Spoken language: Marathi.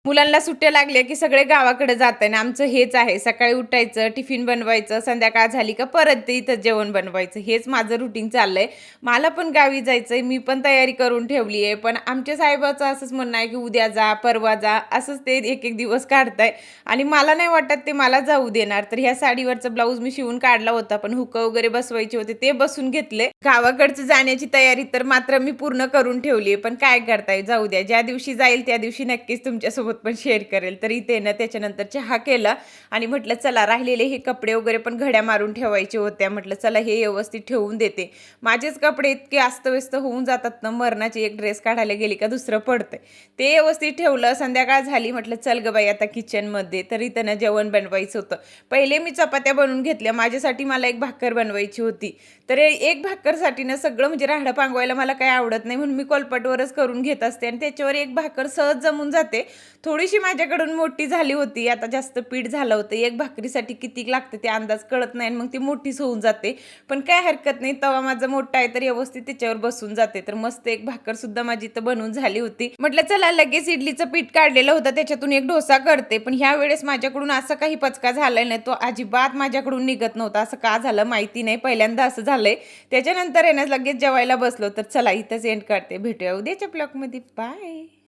मुलांना सुट्ट्या लागल्या, की सगळे गावाकडे जात आहे आणि आमचं हेच आहे. सकाळी उठायचं, टिफिन बनवायचं, संध्याकाळ झाली का परत ते इथं जेवण बनवायचं. हेच माझं रुटीन चाललंय. मला पण गावी जायचंय, मी पण तयारी करून ठेवली आहे. पण आमच्या साहेबाचं असंच म्हणणं आहे, की उद्या जा, परवा जा, असंच ते एक-एक दिवस काढताय आणि मला नाही वाटत ते मला जाऊ देणार. तर ह्या साडीवरचा ब्लाऊज मी शिवून काढला होता, पण हुकं वगैरे बसवायचे होते, ते बसवून घेतले. गावाकडचं जाण्याची तयारी तर मात्र मी पूर्ण करून ठेवली आहे. पण काय करताय, जाऊ द्या. ज्या दिवशी जाईल त्या दिवशी नक्कीच तुमच्यासोबत पण शेअर करेल. तर इथे ना त्याच्यानंतर चहा केला आणि म्हटलं चला राहिलेले हे कपडे वगैरे पण घड्या मारून ठेवायचे होत्या. म्हटलं चला हे व्यवस्थित ठेवून देते. माझेच कपडे इतके अस्तव्यस्त होऊन जातात ना, मरणाची एक ड्रेस काढायला गेली का दुसरं पडतंय. ते व्यवस्थित ठेवलं. संध्याकाळ झाली. म्हटलं चल गं बाई आता किचनमध्ये. तर इथं ना जेवण बनवायचं होतं. पहिले मी चपात्या बनवून घेतल्या. माझ्यासाठी मला एक भाकर बनवायची होती. तर एक भाकरसाठी ना सगळं म्हणजे राहाडं पांगवायला मला काही आवडत नाही म्हणून मी कोलपाटवरच करून घेत असते आणि त्याच्यावर एक भाकर सहज जमून जाते. थोडीशी माझ्याकडून मोठी झाली होती. आता जास्त पीठ झालं होतं. एक भाकरीसाठी किती लागते ते अंदाज कळत नाही आणि मग ती मोठीच होऊन जाते. पण काय हरकत नाही. तवा माझा मोठा आहे तर व्यवस्थित त्याच्यावर बसून जाते. तर मस्त एक भाकरसुद्धा माझी इथं बनवून झाली होती. म्हटलं चला लगेच इडलीचं पीठ काढलेलं होतं त्याच्यातून एक डोसा करते. पण ह्या वेळेस माझ्याकडून असं काही पचका झाला नाही. तो अजिबात माझ्याकडून निघत नव्हता. असं का झालं माहिती नाही. पहिल्यांदा असं झालंय. त्याच्यानंतर आहे ना लगेच जेवायला बसलो. तर चला इथंच एंड करते. भेटूया उद्याच्या ब्लॉगमध्ये. बाय.